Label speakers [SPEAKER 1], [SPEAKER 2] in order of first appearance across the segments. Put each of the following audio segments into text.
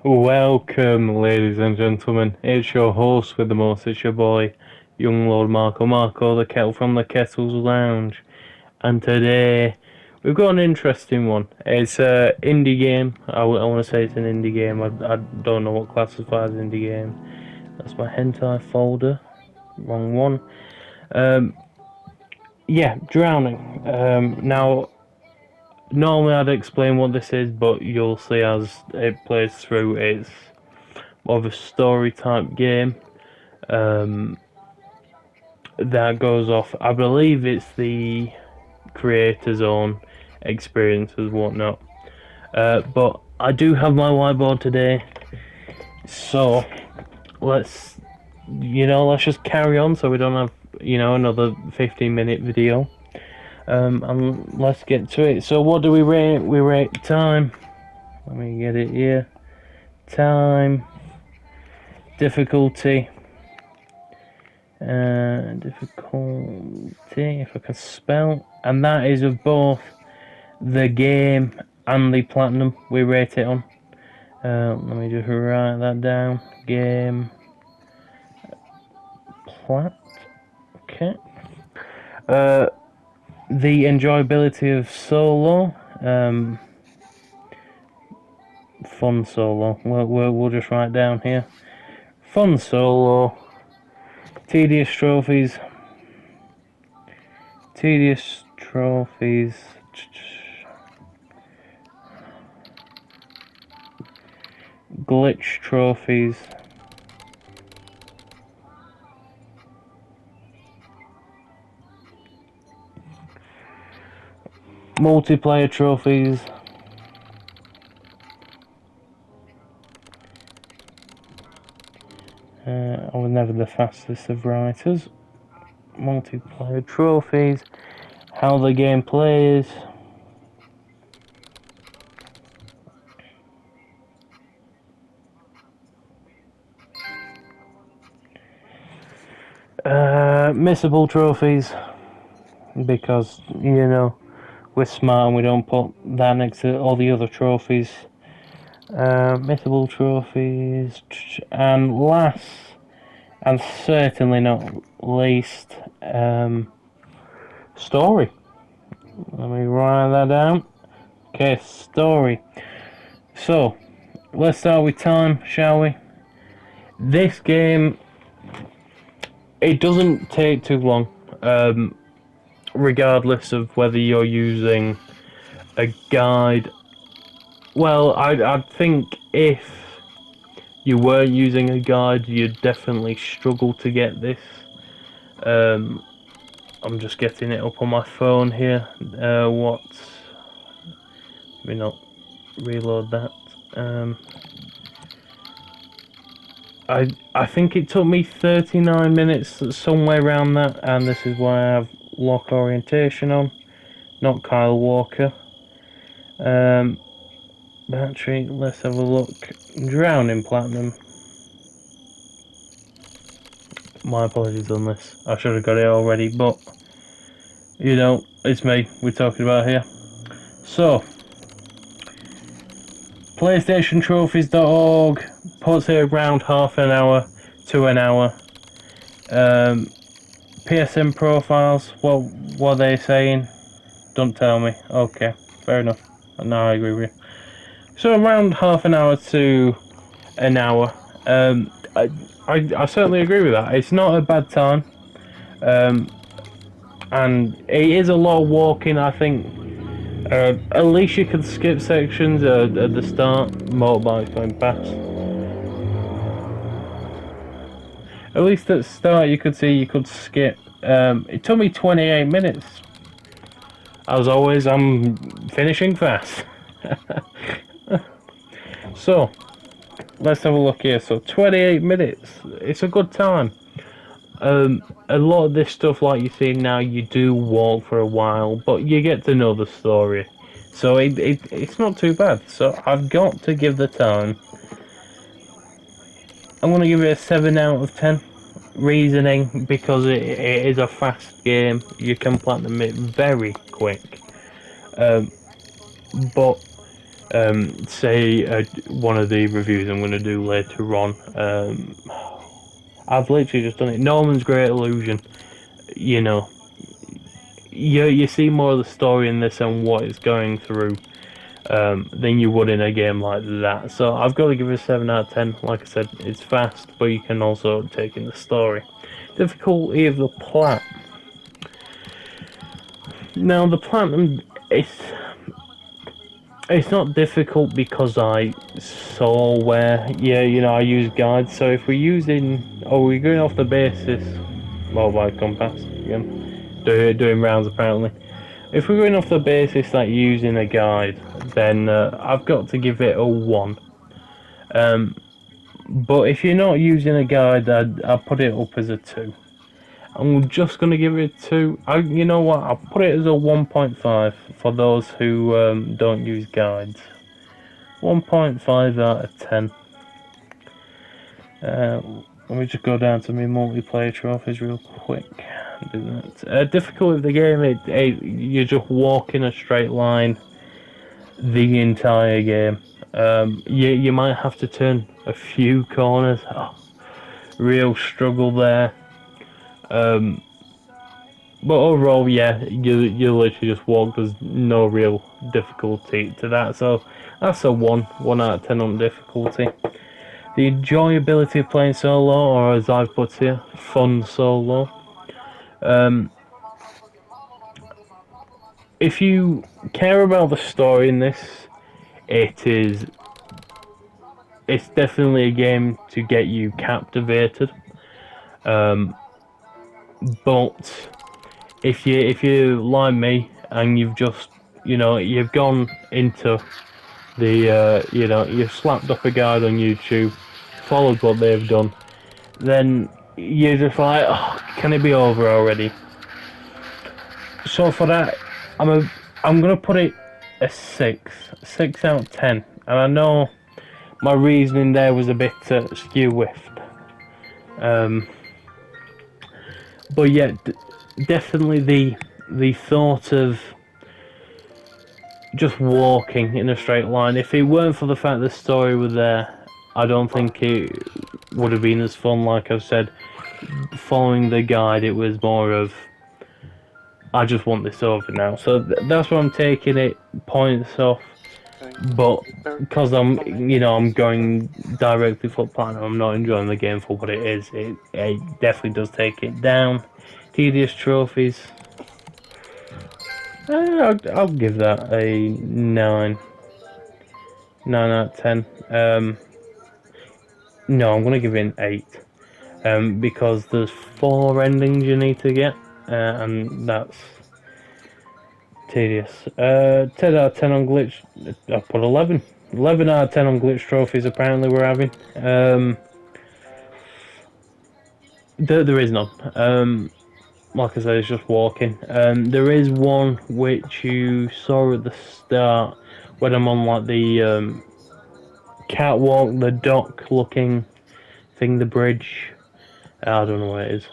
[SPEAKER 1] Welcome, ladies and gentlemen. It's your host with the most. It's your boy, young Lord Marco, the kettle from the Kettle's Lounge. And today, we've got an interesting one. It's an indie game. I want to say it's an indie game. I don't know what classifies indie game. That's my hentai folder. Wrong one. Um, yeah, Drowning. Now, normally I'd explain what this is, but you'll see as it plays through, it's more of a story type game. Um, that goes off. I believe it's the creator's own experience and whatnot. But I do have my whiteboard today, so let's just carry on so we don't have another 15-minute video. And let's get to it. So what do we rate? We rate time. Let me get it here. Time, difficulty, if I can spell, and that is of both the game and the platinum we rate it on. Let me just write that down. Game, plat. Okay. The enjoyability of solo. Fun solo. We'll just write down here. Fun solo. Tedious trophies. Glitch trophies. Multiplayer trophies. I was never the fastest of writers. Multiplayer trophies. How the game plays. Missable trophies. Because, we're smart and we don't put that next to all the other trophies. Missable trophies. And last, and certainly not least, story. Let me write that down. Okay, story. So, let's start with time, shall we? This game, it doesn't take too long, regardless of whether you're using a guide. Well, I think if you weren't using a guide, you'd definitely struggle to get this. I'm just getting it up on my phone here. Let me not reload that. I think it took me 39 minutes, somewhere around that, and this is why I have lock orientation on, not Kyle Walker. Battery, let's have a look. Drowning platinum. My apologies on this. I should have got it already, but it's me we're talking about here. So, PlayStationTrophies.org puts it around half an hour to an hour. PSN profiles, what are they saying? Don't tell me. Okay, fair enough. Now I agree with you. So around half an hour to an hour. I certainly agree with that. It's not a bad time. And it is a lot of walking, I think. At least you can skip sections at the start. Motorbikes going past. At least at the start you could see you could skip. It took me 28 minutes. As always, I'm finishing fast. So, let's have a look here. So, 28 minutes. It's a good time. A lot of this stuff, like you see now, you do walk for a while, but you get to know the story. So, it's not too bad. So, I've got to give the time. I'm going to give it a 7 out of 10. Reasoning, because it is a fast game. You can platinum it very quick. But say one of the reviews I'm going to do later on. I've literally just done it. Norman's Great Illusion. You know, you see more of the story in this and what it's going through than you would in a game like that. So I've got to give it a 7 out of 10. Like I said, it's fast, but you can also take in the story. Difficulty of the plat. Now the platinum, it's not difficult because I saw where, I use guides. So if we're we're going off the basis, by compass again, doing rounds apparently. If we're going off the basis that you're using a guide, then I've got to give it a 1. But if you're not using a guide, I'd put it up as a 2. I'm just going to give it a 2. You know what? I'll put it as a 1.5 for those who don't use guides. 1.5 out of 10. Let me just go down to my multiplayer trophies real quick. Difficult with the game, you just walk in a straight line the entire game. You might have to turn a few corners. Real struggle there. But overall, yeah, you literally just walk. There's no real difficulty to that. So that's a 1 out of 10 on difficulty. The enjoyability of playing solo, or as I've put here, fun solo. If you care about the story in this, it's definitely a game to get you captivated. But if you like me and you've just you've gone into the you've slapped up a guide on YouTube, followed what they've done, then you're just like, oh, can it be over already? So for that, I'm gonna put it a 6 out of 10, and I know my reasoning there was a bit skew-whiffed. But yeah, definitely the thought of just walking in a straight line. If it weren't for the fact the story was there, I don't think it would have been as fun. Like I've said, following the guide, it was more of, I just want this over now. So that's why I'm taking it points off. But because I'm going directly for platinum, I'm not enjoying the game for what it is. It definitely does take it down. Tedious trophies. I'll give that a 9. 9 out of 10. No, I'm gonna give it an 8. Because there's 4 endings you need to get, and that's tedious. 10 out of 10 on glitch. I put 11. 11 out of 10 on glitch trophies. Apparently, we're having. There is none. Like I said, it's just walking. There is one which you saw at the start when I'm on like the catwalk, the dock-looking thing, the bridge. I don't know what it is.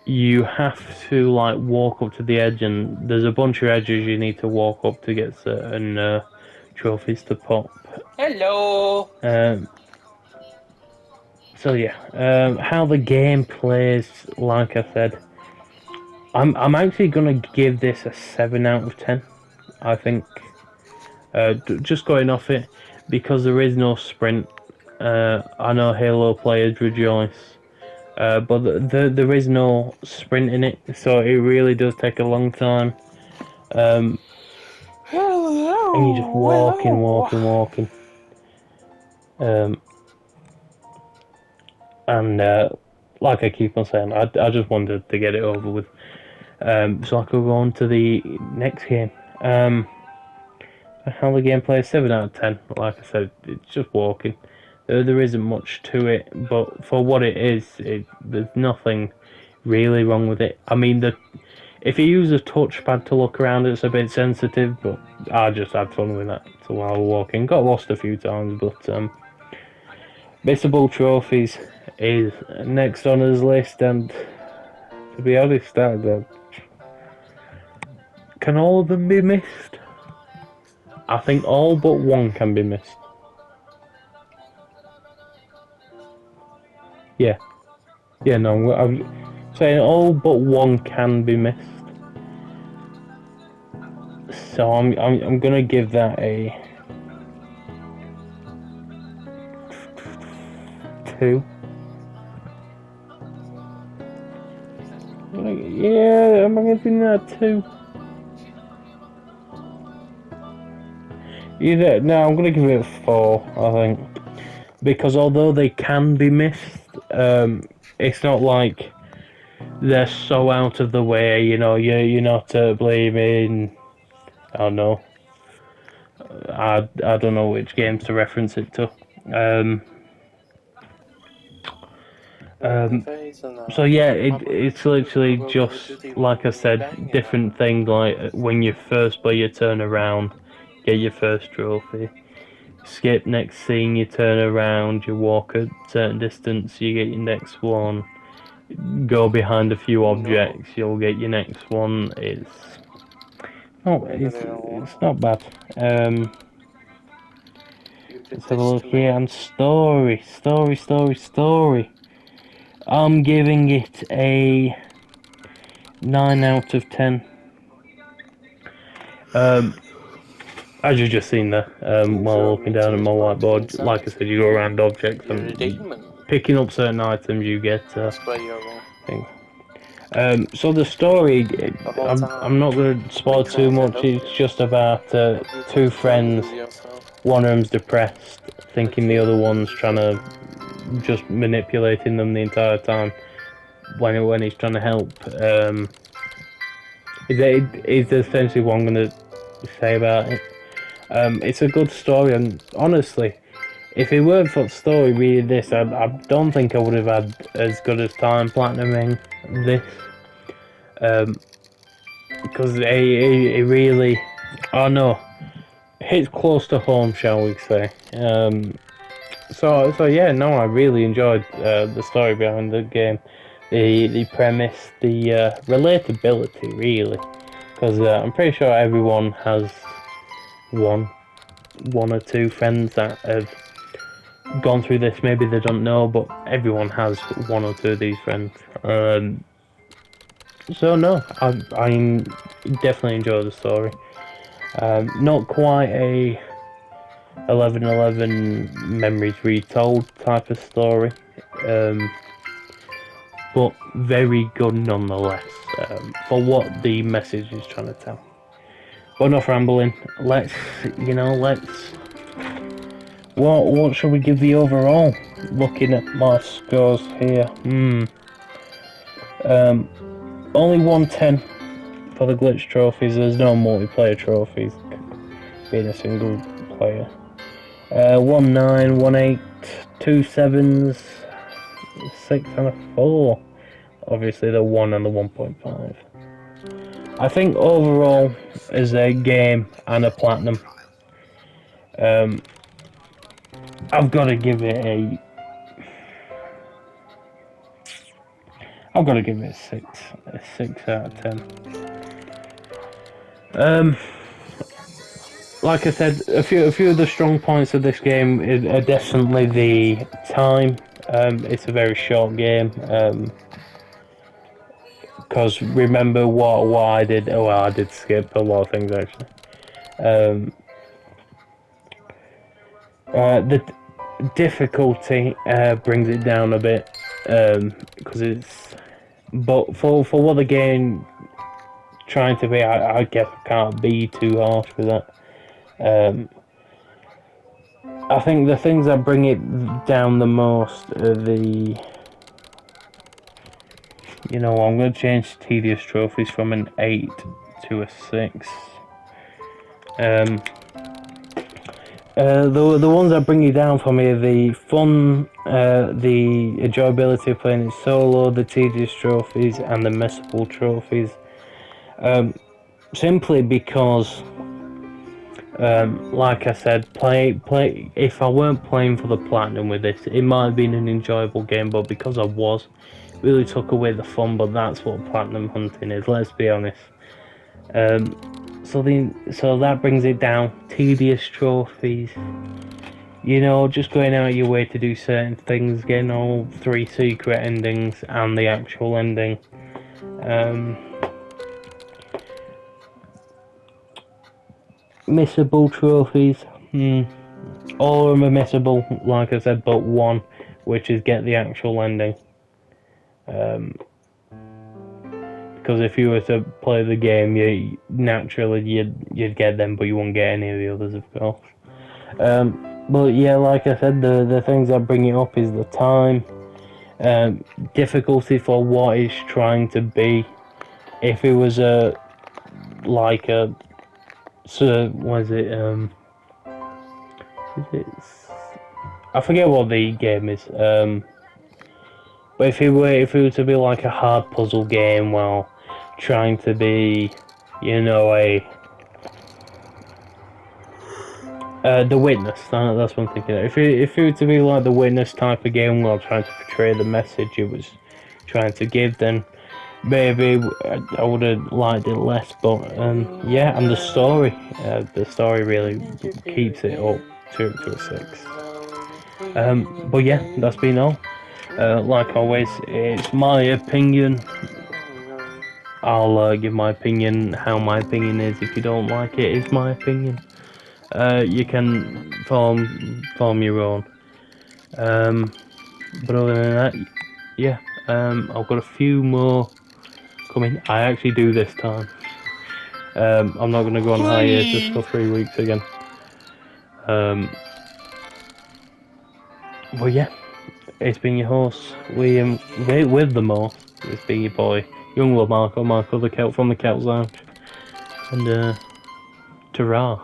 [SPEAKER 1] You have to like walk up to the edge, and there's a bunch of edges you need to walk up to get certain trophies to pop.
[SPEAKER 2] Hello.
[SPEAKER 1] So yeah, how the game plays, like I said, I'm actually gonna give this a 7 out of 10. I think, just going off it, because there is no sprint. I know Halo players rejoice. But there is no sprint in it, so it really does take a long time. And you're just walking. And like I keep on saying, I just wanted to get it over with. So I could go on to the next game. How the gameplay is 7 out of 10. Like I said, it's just walking. There isn't much to it, but for what it is, there's nothing really wrong with it. I mean, if you use a touchpad to look around, it's a bit sensitive, but I just had fun with that while walking. Got lost a few times, but Missable Trophies is next on his list, and to be honest, can all of them be missed? I think all but one can be missed. Yeah. Yeah, no, I'm saying all but one can be missed. So I'm gonna give that a 2. Yeah, I'm giving that a 2. Either no, I'm gonna give it a 4. I think because although they can be missed, it's not like they're so out of the way. You know, you're not blaming. I don't know. I don't know which games to reference it to. So yeah, it's literally just like I said, different thing. Like when you first play, you turn around, get your first trophy. Skip next scene, you turn around, you walk a certain distance, you get your next one. Go behind a few objects, you'll get your next one. It's not bad. Let's have a look here. And story. I'm giving it a 9 out of 10. As you've just seen there, while looking down at my whiteboard, like I said, you go around objects and picking up certain items, you get things. So the story, I'm not going to spoil too much. It's just about two friends. One of them's depressed, thinking the other one's trying to just manipulating them the entire time. When he's trying to help, is essentially what I'm going to say about it. It's a good story, and honestly, if it weren't for the story reading this, I don't think I would have had as good as time platinuming this. Because it really, oh no, hits close to home, shall we say. So yeah, no, I really enjoyed the story behind the game, the premise, the relatability, really, because I'm pretty sure everyone has one or two friends that have gone through this. Maybe they don't know, but everyone has one or two of these friends. So no, I definitely enjoy the story. Not quite a 11/11 memories retold type of story, but very good nonetheless for what the message is trying to tell. But enough rambling. Let's. What should we give the overall? Looking at my scores here, only 110 for the glitch trophies. There's no multiplayer trophies, being a single player. 1-9, 1-8, 2 7s, 6 and a 4. Obviously the 1 and the 1.5. I think overall, as a game and a platinum, I've got to give it a 6 out of 10. Like I said, a few of the strong points of this game are definitely the time. It's a very short game. Because remember what I did. Oh, well, I did skip a lot of things actually. The difficulty brings it down a bit because it's. But for what the game trying to be, I guess I can't be too harsh with that. I think the things that bring it down the most are the. You know, I'm going to change tedious trophies from an 8 to a 6. The ones that bring you down for me are the fun, the enjoyability of playing it solo, the tedious trophies, and the messable trophies. Simply because, like I said, play. If I weren't playing for the platinum with this, it might have been an enjoyable game, but because I was, really took away the fun. But that's what platinum hunting is. Let's be honest. so that brings it down. Tedious trophies. You know, just going out of your way to do certain things, getting all 3 secret endings and the actual ending. Missable trophies. All of them are missable, like I said, but one, which is get the actual ending. Because if you were to play the game, you'd get them, but you won't get any of the others, of course. But yeah, like I said, the things that bring it up is the time, difficulty for what it's trying to be. If it was what is it? I forget what the game is. But if it were to be like a hard puzzle game, well, trying to be, you know, The Witness. That's what I'm thinking of. If it were to be like The Witness type of game, while trying to portray the message it was trying to give, then maybe I would have liked it less. But yeah, and the story really keeps it up to a 6. But yeah, that's been all. Like always, it's my opinion. I'll give my opinion how my opinion is. If you don't like it, it's my opinion. You can form your own. But other than that, yeah, I've got a few more coming. I actually do this time. I'm not going to go on hiatus for 3 weeks again. But yeah, it's been your host, Liam, with the most. It's been your boy, Young Lord Marco, the Celt from the Celt Lounge. And, ta-ra.